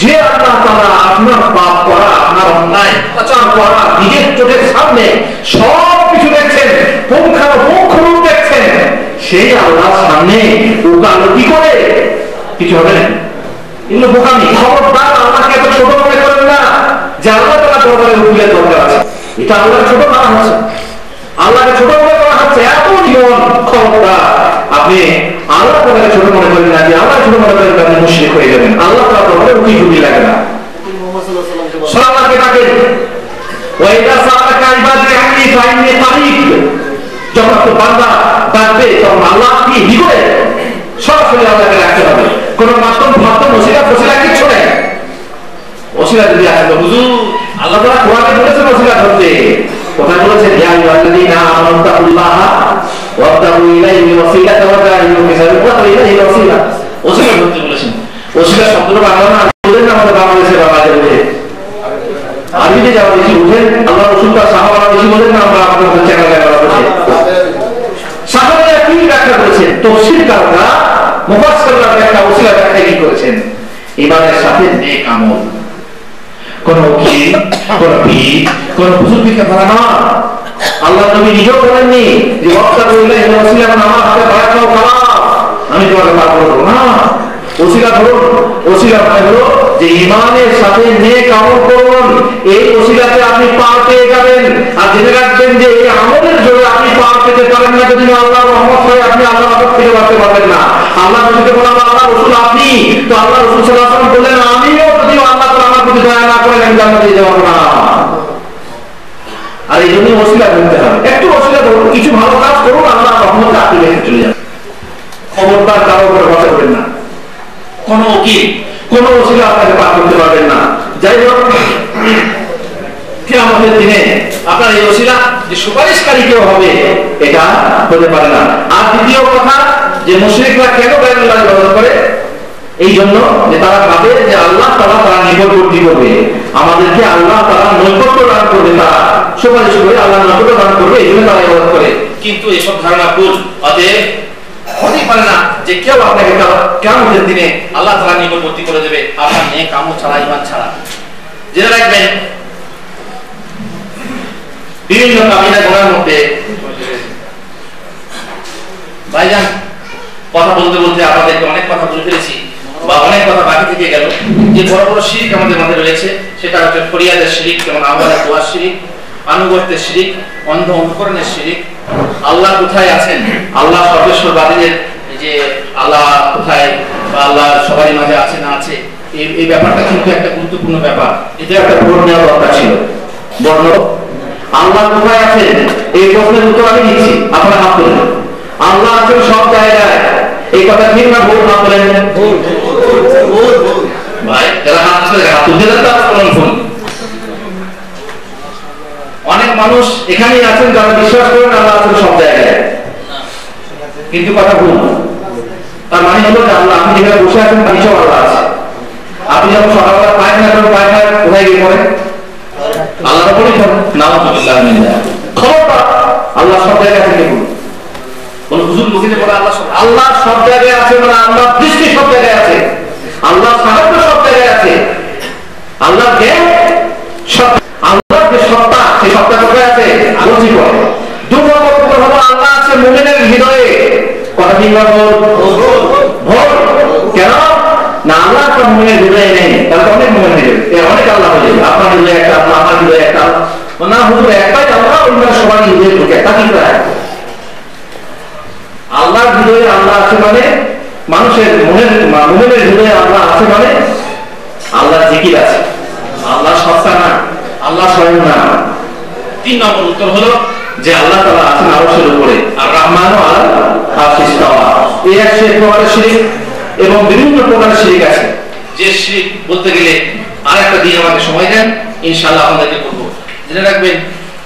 যে আল্লাহ তাআলা আপনার পাপ করা, আপনার অন্যায় আচার করা নিজের চোখের সামনে সব কিছু দেখছেন, পুঙ্খানুপুঙ্খ রূপ দেখছেন, সেই আল্লাহর সামনে ওকালতি করে কিছু হবে না। এগুলো বোকামি। খবরদার আল্লাহকে এত ছোট মনে করেন না যে আল্লাহ তাআলা দরবারে উকিলের দরকার আছে। এটা আল্লাহর ছোট করা হচ্ছে, আল্লাহকে ছোট মনে করা হচ্ছে, এত নিয়ম। খবরদার আপনি আল্লাহ তাআলাকে ছোট মনে করেন না, যে আল্লাহ ছোট মনে করেন আপনি মুশরিক হয়ে যাবেন। আল্লাহ তাআলা দরবারে উকিল ঢুকি লাগে না। সালামকে ডাকেন, ওয়াইদা সালাকা ইবাদি আন্নি ফাইন্নি কারীব। যখন তো বান্দা ডাকবে তখন আল্লাহ কি দিবে? সরাসরি আল্লাহকে ডাকতে হবে। কোন মাধ্যম ওসিলা কিচ্ছু নেই। ওসিলা যদি আসে তো হুজুর আল্লাহ তাআলা কোরআনে বলেছেন ওসিলা ধরতে। কোথায় বলেছেন? ইয়া আইয়ুহাল্লাযীনা আমানু তাকুল্লাহা ওয়াবতাগু ইলাইহি ওয়াসিলাতা ওয়া জাহিদু ফি সাবিলিহি ওয়াসিলা। ওসিলা ধরতে বলেছেন। ওসিলা শব্দটা বাংলা না, বলেন না আমাদের বাংলাদেশে বাংলাতে বলে। আরবিতে যাওয়া বেশি বুঝেন, আল্লাহ রাসূল তার সাহাবারা বেশি বলেন না, আমরা আপনাদের চ্যানেলে বলা বলছি। সাহাবারা কি ব্যাখ্যা করেছেন? তাফসীরকাররা, মুফাসসিররা একটা ওসিলা ব্যাখ্যা কি করেছেন? ইমানের সাথে নেক আমল। কোন উকিল, কোন পীর, কোন বুজুর্গকে ধরা না। আল্লাহ নবী নিজেও বলেননি যে ওয়াক্তাবু ইলাইহি ওয়াসিলা, আমার হাতে বায়াত নাও খালাস, আমি তোমাকে পার করব না। ওসিলা ধরুন। ওসিলা মানে হলো যে ইমানের সাথে নেক আমল করুন, এই ওসিলাতে আপনি পার পেয়ে যাবেন। আর জেনে রাখবেন যে এই আমলের জোরে আপনি পার পেতে পারেন না যদি আল্লাহর রহমত হয়, আপনি আল্লাহর রহমত থেকে বাঁচতে পারবেন না। আল্লাহ নবীকে বলা আল্লাহ রাসূল আপনি, তো আল্লাহ রাসূল সাল্লাল্লাহু আলাইহি ওয়াসাল্লাম বললেন আমিও যদি আল্লাহ তাআলা আমার প্রতি দয়া না করেন আমি জান্নাতে যেতে পারবো না। আর এই জন্য ওসিলা করতে হবে। একটু ওসিলা ধরুন, কিছু ভালো কাজ করুন, আল্লাহর রহমতে আপনি বেঁচে চলে যাবেন। খবরদার কারো উপরে ভরসা করবেন না। কোন উকিল, কোন ওসিলা আপনাকে পার করতে পারবেন না। যাই হোক, কিয়ামতের দিনে আপনার এই ওসিলা যে সুপারিশকারী কেউ হবে এটা হতে পারে না। আর দ্বিতীয় কথা, যে মুশরিকরা কেন গায়রুল্লাহ ইবাদত করে? এই জন্য যে তারা ভাবে যে আল্লাহ তাআলা তারা নিকটবর্তী করবে, আমাদেরকে আল্লাহ তাআলা নৈকট্য দান করবে, তারা সুপারিশ করে আল্লাহ নৈকট্য দান করবে, এই জন্য তারা ইবাদত করে। কিন্তু এসব ধারণা ভুল। অতএব হতেই পারে না যে কেউ আপনাকে কিয়ামতের দিনে আল্লাহ তাআলা নিকটবর্তী করে দেবে আপনার নেক আমল ছাড়া, ঈমান ছাড়া। জেনে রাখবেন বিভিন্ন কাবিরা গুনাহের মধ্যে ভাইজান কথা বলতে বলতে আপনাদেরকে অনেক কথা বলে ফেলেছি বা অনেক কথা বাকি থেকে গেল। যে বড় বড় শিরক আমাদের মধ্যে রয়েছে সেটা হচ্ছে ফরিয়াদের শিরক, যেমন আওয়াজের দোয়ার শিরক, আনুগত্যের শিরক, অন্ধ অনুকরণের শিরক। আল্লাহ কোথায় আছেন, আল্লাহ সর্বেশ্বরবাদীদের যে আল্লাহ কোথায় বা আল্লাহ সবারই মাঝে আছে না আছে, এই ব্যাপারটা কিন্তু একটা গুরুত্বপূর্ণ ব্যাপার। এটা একটা বর্ণ নেওয়ার দরকার ছিল। বর্ণ আল্লাহ কোথায় আছেন এই প্রশ্নের উত্তর আমি দিচ্ছি, আপনারা হাত তুলেন। আল্লাহ আছেন সব জায়গায়, এই কথা ঠিক না ভুল? হাত তুলেন। ভাই যারা হাত তুলে হাত তুলতে দেন তারা ফোন। অনেক মানুষ এখানেই আছেন যারা বিশ্বাস করেন আল্লাহ আছেন সব জায়গায়, কিন্তু কথা ভুল। তার মানে হলো যে আল্লাহ, আপনি যেখানে বসে আছেন তার নিচেও আল্লাহ আছে। আপনি যখন সকালবেলা পায়খানা করেন, পায়খানা কোথায় গিয়ে পড়েন? আল্লাহর উপরেই পড়েন। নাউযুবিল্লাহ মিন যালিক। খবরদার আল্লাহ সব জায়গায় থেকে বলুন। কোন হুজুর মুখে বলে আল্লাহ সব জায়গায় আছে, মানে আল্লাহ দৃষ্টি সব জায়গায় আছে, আল্লাহ সাহায্য সব জায়গায় আছে, আল্লাহ জ্ঞান সব, আল্লাহর যে সত্তা সেই সত্তা কোথায় আছে? বলছি পড়ে। দুই নম্বর উত্তর হলো আল্লাহ আছে মুমিনের হৃদয়ে। কথা ঠিক না ভুল? ভুল। কেন না? আল্লাহ তো মুমিনের হৃদয়ে নেই, তাহলে অনেক মুমিন হয়ে যাবে, অনেক আল্লাহ হয়ে যাবে। আপনার হৃদয়ে একটা আল্লাহ, আমার হৃদয়ে একটা না, হুজুর একটাই আল্লাহ, অন্য সবাই হৃদয়ে ঢুকে, তা কি করে? হৃদয়ে আল্লাহ আছে মানে, মানুষের মুমিনের হৃদয়ে আল্লাহ আছে মানে আল্লাহ জিকির আছে, আল্লাহ সস্তা না, আল্লাহ স্বয়ং না। 3 নম্বর উত্তর হলো যে আল্লাহ তাআলা আছেন আরশের উপরে, আর রহমানও আলাল আরশি ইস্তাওয়া। এই এক প্রকারের শিরক, এবং বিভিন্ন প্রকারের শিরক আছে, যে শিরক বলতে গেলে আর একটা দিন আমাকে সময় দেন, ইনশাআল্লাহ আপনাদেরকে বলবো। জেনে রাখবেন,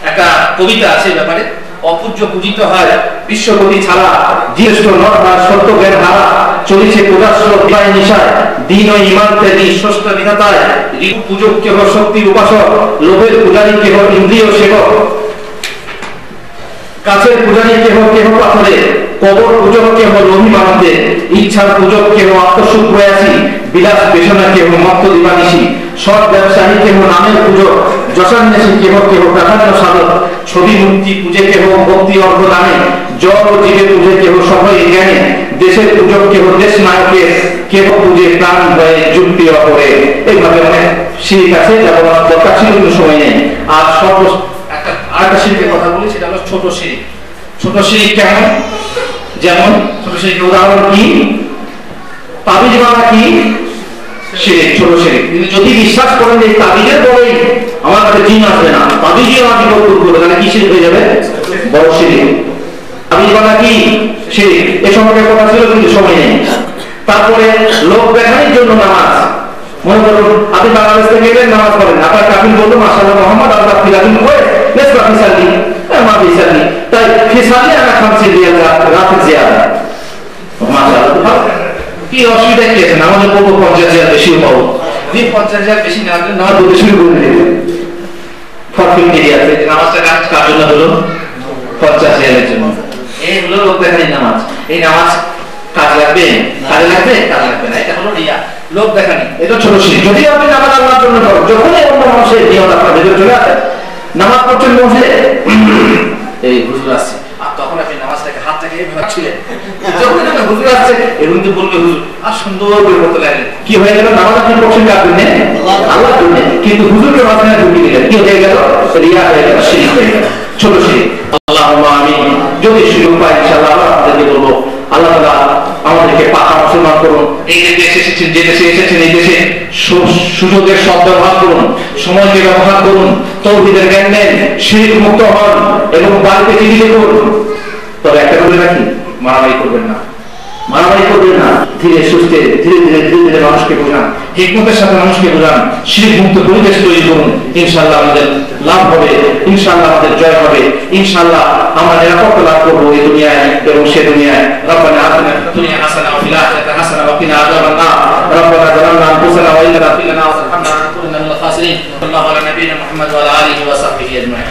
একটা কবিতা আছে ব্যাপারে, অপূজ্য পূজিত হয় বিশ্বকবি ছাড়া, জ্যেষ্ঠ নরনার সত্য জ্ঞান হারা, চলিছে প্রকাশ্য বিবাহ নিশায়, দিন ও ইমান ত্যাগী ষষ্ঠ বিধাতায়, ঋতু পূজক কেহ শক্তি উপাসক, লোভের পূজারী কেহ ইন্দ্রিয় সেবক, কাছের পূজারী কেহ কেহ পাথরে, কবর পূজক কেহ লোভী মানবে, ইচ্ছার পূজক কেহ আত্মসুখ প্রয়াসী, বিলাস বেসনা কেহ মত্ত দিবানিশী, সৎ ব্যবসায়ী কেহ নামের পূজক, যশান্বেষী কেহ কেহ প্রাধান্য সাধক, ছবি মূর্তি পূজে কেহ ভক্তি অর্ঘ দানে, জল ও জীবে পূজে কেহ সভয়ে জ্ঞানে, দেশের পূজক কেহ দেশ নায়কের, কেহ পূজে প্রাণ ভয়ে যুক্তি অপরে। এইভাবে অনেক শিরক আছে, যা বলার দরকার ছিল কিন্তু সময় নেই। আর আরেকটা শিরকের কথা বলি, সেটা হলো ছোট শিরক। ছোট শিরক কেমন? যেমন ছোট শিরকের উদাহরণ কি? তাবিজ বানা কি শিরক, ছোট শিরক। কিন্তু যদি বিশ্বাস করেন যে তাবিজের বড়ই আমার কাছে জিন আসবে না, তাবিজও আমি বিপদ করবো, তাহলে কি শিরক হয়ে যাবে? বড় শিরক। তাবিজ বানা কি শিরক, এ সম্পর্কে কথা ছিল কিন্তু সময় নেই। তারপরে লোক দেখানোর জন্য নামাজ। মনে করুন আপনি বাংলাদেশ থেকে গেলেন, নামাজ পড়েন, আপনার কাফিল বললো মাশাআল্লাহ মোহাম্মদ আল্লাহ ফিলাফিল কয় নেসবা ফিসালি, মা ফিসালি, তাই ফিসালি আনা 50 রিয়াল রাত জিয়াদা। মাশাআল্লাহ, কি অসুবিধা কি আছে? নামাজে পড়বো 50,000 বেশি পাবো, যে 50,000 বেশি না হলে নামাজ পড়তে শুরু করে দেবে। ফরফিল এরিয়া আছে, নামাজটা কার জন্য হলো? 50,000 এর জন্য। এই হলো লোক দেখানোর নামাজ। এই নামাজ কাজ লাগবে, কাজে লাগবে, কাজ লাগবে না, এটা হলো রিয়া, লোক দেখানি। এটা ছোট শিরক। যদি আপনি নামাজ আল্লাহর জন্য করেন, যখনই অন্য মানুষের নিয়ত আপনার ভেতরে চলে আসে, নামাজ পড়ছেন বসে, এই হুজুর আসছে, আর তখন আপনি নামাজটাকে হাতটাকে এইভাবে ছিলেন, যখন আপনি হুজুর আসছে এরকম তো বলবে হুজুর, আর সুন্দর করে করতে লাগলেন, কি হয়ে গেল? নামাজ আপনি পড়ছেন কার জন্য? আল্লাহর জন্য। কিন্তু হুজুরকে মাঝখানে ঢুকিয়ে দিলেন, কি হয়ে গেল? রিয়া হয়ে গেল, শিরক হয়ে গেল, ছোট শিরক। আল্লাহুম্মা আমিন। যদি সুযোগ পাই ইনশাআল্লাহ আপনাদেরকে বলবো, আল্লাহ তাআলা আমাদেরকে পাকা মুসলমান করুন। এই যে দেশে এসেছেন, যে দেশে এসেছেন, এই দেশে সুযোগের সদ্ব্যবহার করুন, সময়কে ব্যবহার করুন, তাওহীদের জ্ঞান নেন, শিরক মুক্ত হন, এবং বাড়িতে চিঠি লিখুন। তবে একটা বলে রাখি, মারামারি করবেন না, মারামারি করবেন না। ধীরে সুস্থে ধীরে ধীরে ধীরে ধীরে মানুষকে বোঝান, হিকমতের সাথে মানুষকে বোঝান, শিরক মুক্ত পরিবেশ তৈরি করুন। ইনশাআল্লাহ আমাদের লাভ হবে, ইনশাআল্লাহ আমাদের জয় হবে, ইনশাআল্লাহ আমরা নিরাপত্তা লাভ করবো এই দুনিয়ায় এবং সে দুনিয়ায়। রব্বানা আতিনা ফিদ দুনিয়া হাসানাহ ওয়া ফিল আখিরাতি হাসানাহ ওয়া কিনা আযাবান নার। রব্বানা যালামনা আনফুসানা ওয়া ইল্লাম তাগফির লানা ওয়া তারহামনা লানাকুনান্না মিনাল খাসিরিন। সাল্লাল্লাহু আলা নাবিয়িনা মুহাম্মদ ওয়া আলা আলিহি ওয়া সাহবিহি আজমাইন।